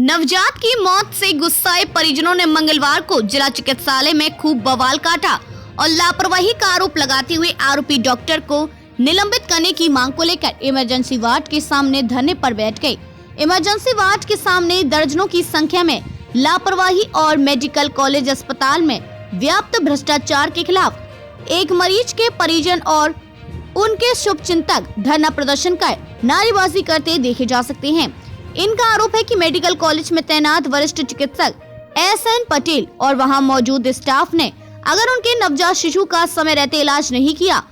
नवजात की मौत से गुस्साए परिजनों ने मंगलवार को जिला चिकित्सालय में खूब बवाल काटा और लापरवाही का आरोप लगाते हुए आरोपी डॉक्टर को निलंबित करने की मांग को लेकर इमरजेंसी वार्ड के सामने धरने पर बैठ गए। इमरजेंसी वार्ड के सामने दर्जनों की संख्या में लापरवाही और मेडिकल कॉलेज अस्पताल में व्याप्त भ्रष्टाचार के खिलाफ एक मरीज के परिजन और उनके शुभचिंतक धरना प्रदर्शन कर नारेबाजी करते देखे जा सकते हैं। इनका आरोप है कि मेडिकल कॉलेज में तैनात वरिष्ठ चिकित्सक SN पटेल और वहां मौजूद स्टाफ ने अगर उनके नवजात शिशु का समय रहते इलाज नहीं किया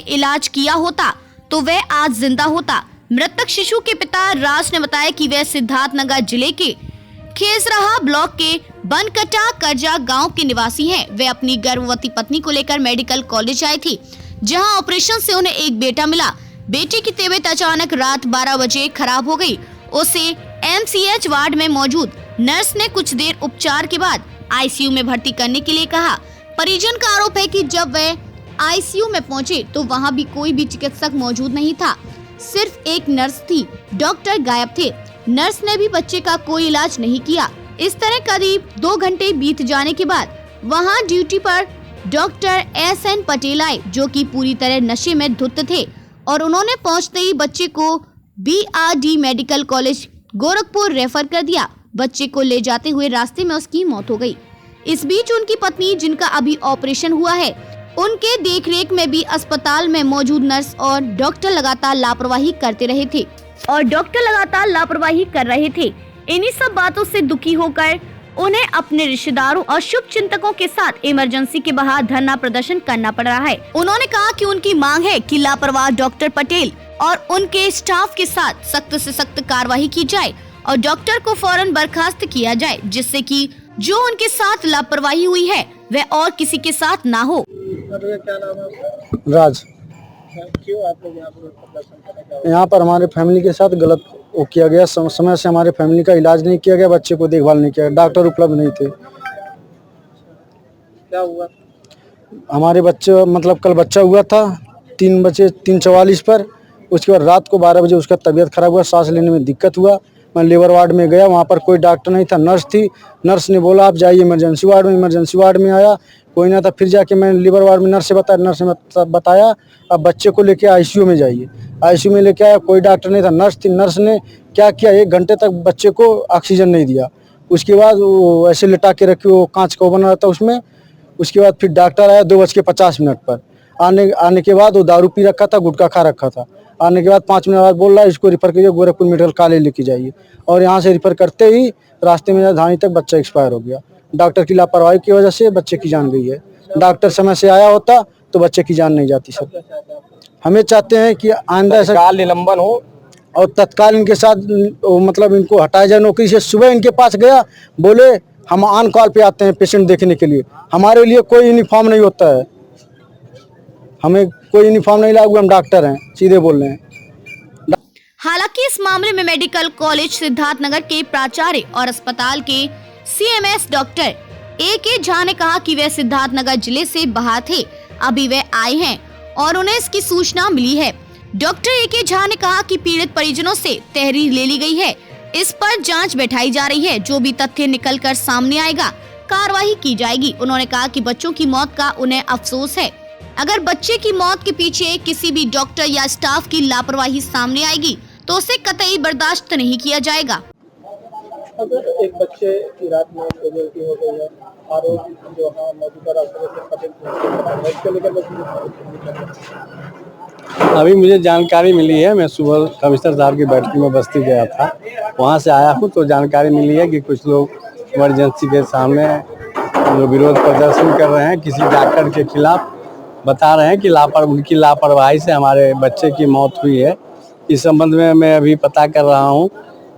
इलाज किया होता तो वह आज जिंदा होता। मृतक शिशु के पिता राज ने बताया कि वह सिद्धार्थनगर जिले के खेसराहा ब्लॉक के बनकटा करजा गांव के निवासी हैं। वे अपनी गर्भवती पत्नी को लेकर मेडिकल कॉलेज आए थे, जहां ऑपरेशन से उन्हें एक बेटा मिला। बेटे की तबीयत अचानक रात 12 बजे खराब हो गई। उसे MCH वार्ड में मौजूद नर्स ने कुछ देर उपचार के बाद ICU में भर्ती करने के लिए कहा। परिजन का आरोप है कि जब वे ICU में पहुंचे तो वहां भी कोई भी चिकित्सक मौजूद नहीं था, सिर्फ एक नर्स थी। डॉक्टर गायब थे। नर्स ने भी बच्चे का कोई इलाज नहीं किया। इस तरह करीब 2 घंटे बीत जाने के बाद वहां ड्यूटी पर डॉक्टर SN पटेल आए, जो कि पूरी तरह नशे में धुत थे और उन्होंने पहुंचते ही बच्चे को BRD medical college Gorakhpur refer कर दिया। बच्चे को ले जाते हुए रास्ते में उसकी मौत हो गई। इस बीच उनकी पत्नी, जिनका अभी ऑपरेशन हुआ है, उनके देखरेख में भी अस्पताल में मौजूद नर्स और डॉक्टर लगातार लापरवाही कर रहे थे। इन्हीं सब बातों से दुखी होकर उन्हें अपने रिश्तेदारों और शुभचिंतकों के साथ इमरजेंसी के बाहर धरना प्रदर्शन करना पड़ रहा है। उन्होंने कहा कि उनकी मांग है कि लापरवाह डॉक्टर पटेल और उनके स्टाफ के साथ सख्त से सख्त कार्रवाई की जाए और डॉक्टर को फौरन बर्खास्त किया जाए, जिससे कि जो उनके साथ लापरवाही हुई है वह और किसी के साथ ना हो। क्या नाम है? राज। क्यों आप लोग यहाँ पर प्रदर्शन करने? यहाँ पर हमारे फैमिली के साथ गलत वो किया गया। समय से हमारे फैमिली का इलाज नहीं किया गया, बच्चे को देखभाल नहीं किया गया, डॉक्टर उपलब्ध नहीं थे। क्या हुआ? हमारे बच्चे कल बच्चा हुआ था 3:44 पर। उसके बाद रात को 12 बजे उसका तबीयत खराब हुआ, सांस लेने में दिक्कत हुआ। मैं लेबर वार्ड में गया, वहाँ पर कोई डॉक्टर नहीं था, नर्स थी। नर्स ने बोला आप जाइए इमरजेंसी वार्ड में। इमरजेंसी वार्ड में आया, कोई ना था। फिर जाके मैंने लेबर वार्ड में नर्स ने बताया अब बच्चे को लेके ICU में जाइए। ICU में लेके आया, कोई डॉक्टर नहीं था, नर्स थी। नर्स ने क्या किया, 1 घंटे तक बच्चे को ऑक्सीजन नहीं दिया। उसके बाद वो ऐसे लिटा के रखी, वो कांच का बना था उसमें। उसके बाद फिर डॉक्टर आया 2:50 पर। आने के बाद वो दारू पी रखा था, गुटखा खा रखा था। आने के बाद 5 मिनट बाद बोल रहा है इसको रिफर करिए गोरखपुर मेडिकल कॉलेज लेके जाइए। और यहाँ से रिफर करते ही रास्ते में धानी तक बच्चा एक्सपायर हो गया। डॉक्टर की लापरवाही की वजह से बच्चे की जान गई है। डॉक्टर समय से आया होता तो बच्चे की जान नहीं जाती। सर हमें चाहते हैं कि आइंदा ऐसा निलंबन हो और तत्काल इनके साथ इनको हटाया जाए नौकरी से। सुबह इनके पास गया, बोले हम ऑन कॉल पे आते हैं पेशेंट देखने के लिए, हमारे लिए कोई यूनिफॉर्म नहीं होता है, हमें कोई यूनिफॉर्म नहीं लागू, हम डॉक्टर हैं, सीधे बोल रहे हैं। हालांकि इस मामले में मेडिकल कॉलेज सिद्धार्थनगर के प्राचार्य और अस्पताल के CMS डॉक्टर AK झा ने कहा कि वे सिद्धार्थनगर जिले से बाहर थे, अभी वे आए हैं और उन्हें इसकी सूचना मिली है। डॉक्टर AK झा ने कहा कि पीड़ित परिजनों से तहरीर ले ली गई है, इस पर जांच बैठाई जा रही है। जो भी तथ्य निकल कर सामने आएगा कार्रवाई की जाएगी। उन्होंने कहा कि बच्चों की मौत का उन्हें अफसोस है। अगर बच्चे की मौत के पीछे किसी भी डॉक्टर या स्टाफ की लापरवाही सामने आएगी तो उसे कतई बर्दाश्त नहीं किया जाएगा। अगर एक बच्चे की रात में बेटी हो गई है, आरोप जो मौजूदा अभी मुझे जानकारी मिली है, मैं सुबह कमिश्नर साहब की बैठक में बस्ती गया था, वहाँ से आया हूँ तो जानकारी मिली है कि कुछ लोग इमरजेंसी के सामने जो विरोध प्रदर्शन कर रहे हैं किसी डॉक्टर के खिलाफ, बता रहे हैं कि उनकी लापरवाही से हमारे बच्चे की मौत हुई है। इस संबंध में मैं अभी पता कर रहा हूँ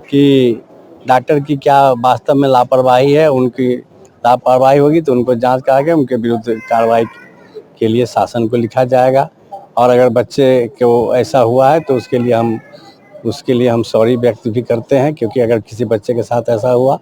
कि डॉक्टर की क्या वास्तव में लापरवाही है। उनकी लापरवाही होगी तो उनको जांच करा के उनके विरुद्ध कार्रवाई के लिए शासन को लिखा जाएगा। और अगर बच्चे को ऐसा हुआ है तो उसके लिए हम सॉरी व्यक्त भी करते हैं, क्योंकि अगर किसी बच्चे के साथ ऐसा हुआ,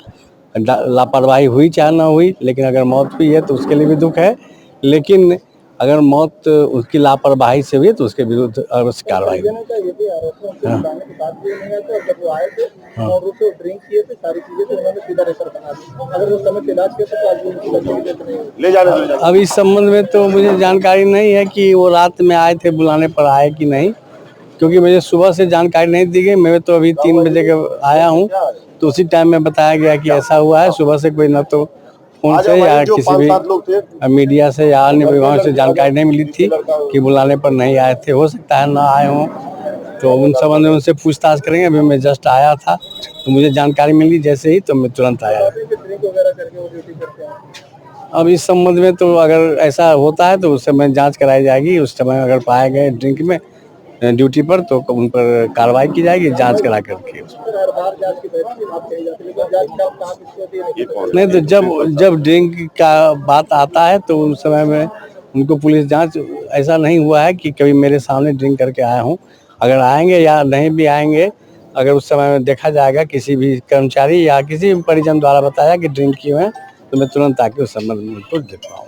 लापरवाही हुई चाहे ना हुई, लेकिन अगर मौत हुई है तो उसके लिए भी दुख है। लेकिन अगर मौत उसकी लापरवाही से हुई तो उसके विरुद्ध अवश्य कार्रवाई होगी। का ये भी आरोप है, उसको बताने के बाद भी नहीं आया था, और जब वो आए थे और रूप से ड्रिंक किए थे सारी चीजें, तो उन्होंने सीधा रेफर बना दी। अगर वो समय से इलाज किया तो आज भी उनकी बच्चे की डेथ नहीं हुई। ले जाने अब इस संबंध में तो मुझे जानकारी नहीं है कि वो रात में आए थे, बुलाने पर आए कि नहीं, क्योंकि मुझे सुबह से जानकारी नहीं दी गई। मैं तो अभी 3 बजे के आया हूँ, तो उसी टाइम में बताया गया कि ऐसा हुआ है। सुबह से कोई न तो फोन से या किसी भी मीडिया से या अन्य विभागों से जानकारी नहीं मिली थी कि बुलाने पर नहीं आए थे। हो सकता है ना आए हों, तो उन संबंध में उनसे पूछताछ करेंगे। अभी मैं जस्ट आया था तो मुझे जानकारी मिली जैसे ही, तो मैं तुरंत आया। ड्रिंक वगैरह करके वो ड्यूटी करते हैं। अब इस संबंध में तो अगर ऐसा होता है तो उस समय जांच कराई जाएगी। उस समय अगर पाए गए ड्रिंक में ड्यूटी पर तो उन पर कार्रवाई की जाएगी, जांच करा करके। हर बार जांच की बात कही जाती है, लेकिन जांच कब कहाँ किसको होती है नहीं तो जब ड्रिंक का बात आता है तो उस समय में उनको पुलिस जांच, ऐसा नहीं हुआ है कि कभी मेरे सामने ड्रिंक करके आया हूँ। अगर आएंगे या नहीं भी आएंगे, अगर उस समय में देखा जाएगा किसी भी कर्मचारी या किसी भी परिजन द्वारा बताया कि ड्रिंक किए हैं, तो मैं तुरंत आके उस संबंध में उनको देख पाऊँ।